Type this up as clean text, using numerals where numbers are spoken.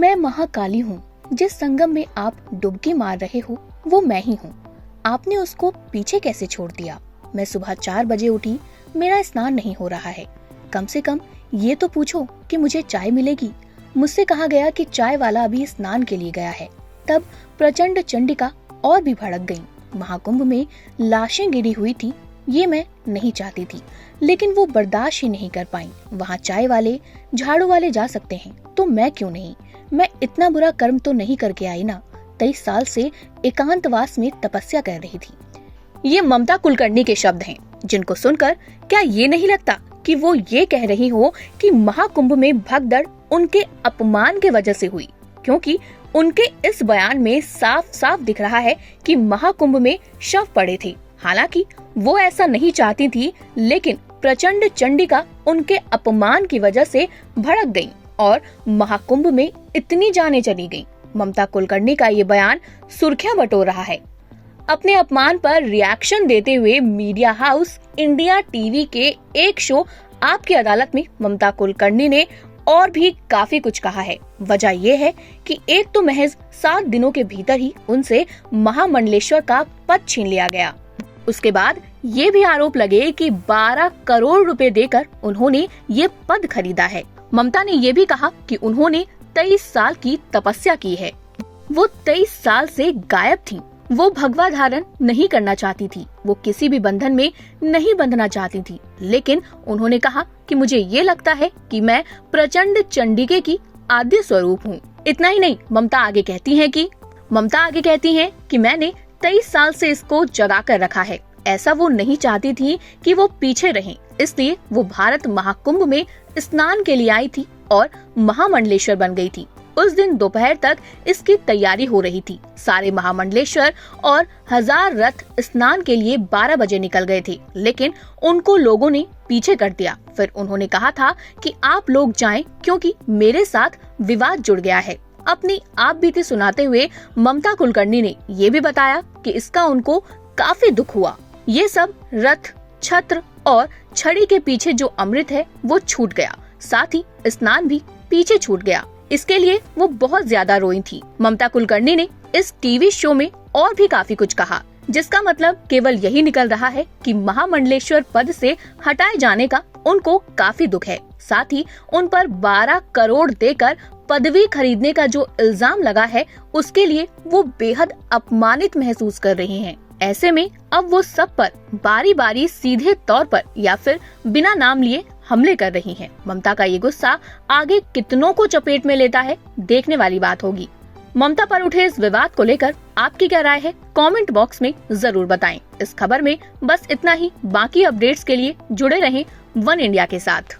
मैं महाकाली हूँ, जिस संगम में आप डुबकी मार रहे हो वो मैं ही हूँ। आपने उसको पीछे कैसे छोड़ दिया? मैं सुबह 4 बजे उठी, मेरा स्नान नहीं हो रहा है। कम से कम ये तो पूछो कि मुझे चाय मिलेगी। मुझसे कहा गया कि चाय वाला अभी स्नान के लिए गया है। तब प्रचंड चंडिका और भी भड़क गई। महाकुंभ में लाशें गिरी हुई थी, ये मैं नहीं चाहती थी, लेकिन वो बर्दाश्त ही नहीं कर पाई। वहाँ चाय वाले, झाड़ू वाले जा सकते हैं तो मैं क्यों नहीं? मैं इतना बुरा कर्म तो नहीं करके आई ना। 23 साल से एकांतवास में तपस्या कर रही थी। ये ममता कुलकर्णी के शब्द हैं, जिनको सुनकर क्या ये नहीं लगता कि वो ये कह रही हो कि महाकुंभ में भगदड़ उनके अपमान के वजह से हुई? क्योंकि उनके इस बयान में साफ साफ दिख रहा है कि महाकुंभ में शव पड़े थे। हालांकि वो ऐसा नहीं चाहती थी, लेकिन प्रचंड चंडिका उनके अपमान की वजह से भड़क गई और महाकुंभ में इतनी जानें चली गईं। ममता कुलकर्णी का ये बयान सुर्खियां बटोर रहा है। अपने अपमान पर रिएक्शन देते हुए मीडिया हाउस इंडिया टीवी के एक शो आपकी अदालत में ममता कुलकर्णी ने और भी काफी कुछ कहा है। वजह ये है कि एक तो महज 7 दिनों के भीतर ही उनसे महामंडलेश्वर का पद छीन लिया गया। उसके बाद ये भी आरोप लगे कि 12 करोड़ रुपए देकर उन्होंने ये पद खरीदा है। ममता ने ये भी कहा कि उन्होंने 23 साल की तपस्या की है। वो 23 साल से गायब थी। वो भगवा धारण नहीं करना चाहती थी, वो किसी भी बंधन में नहीं बंधना चाहती थी, लेकिन उन्होंने कहा कि मुझे ये लगता है कि मैं प्रचंड चंडिके की आद्य स्वरूप हूँ। इतना ही नहीं, ममता आगे कहती हैं कि मैंने 23 साल से इसको जगा कर रखा है। ऐसा वो नहीं चाहती थी कि वो पीछे रहें, इसलिए वो भारत महाकुंभ में स्नान के लिए आई थी और महामंडलेश्वर बन गई थी। उस दिन दोपहर तक इसकी तैयारी हो रही थी। सारे महामंडलेश्वर और 1000 रथ स्नान के लिए 12 बजे निकल गए थे, लेकिन उनको लोगों ने पीछे कर दिया। फिर उन्होंने कहा था कि आप लोग जाएं क्योंकि मेरे साथ विवाद जुड़ गया है। अपनी आप बीती सुनाते हुए ममता कुलकर्णी ने ये भी बताया कि इसका उनको काफी दुख हुआ। ये सब रथ, छत्र और छड़ी के पीछे जो अमृत है वो छूट गया, साथ ही स्नान भी पीछे छूट गया। इसके लिए वो बहुत ज्यादा रोई थी। ममता कुलकर्णी ने इस टीवी शो में और भी काफी कुछ कहा, जिसका मतलब केवल यही निकल रहा है कि महामंडलेश्वर पद से हटाए जाने का उनको काफी दुख है। साथ ही उन पर 12 करोड़ देकर पदवी खरीदने का जो इल्जाम लगा है, उसके लिए वो बेहद अपमानित महसूस कर रहे हैं। ऐसे में अब वो सब पर बारी बारी सीधे तौर पर या फिर बिना नाम लिए हमले कर रही हैं। ममता का ये गुस्सा आगे कितनों को चपेट में लेता है, देखने वाली बात होगी। ममता पर उठे इस विवाद को लेकर आपकी क्या राय है? कमेंट बॉक्स में जरूर बताएं। इस खबर में बस इतना ही। बाकी अपडेट्स के लिए जुड़े रहें वन इंडिया के साथ।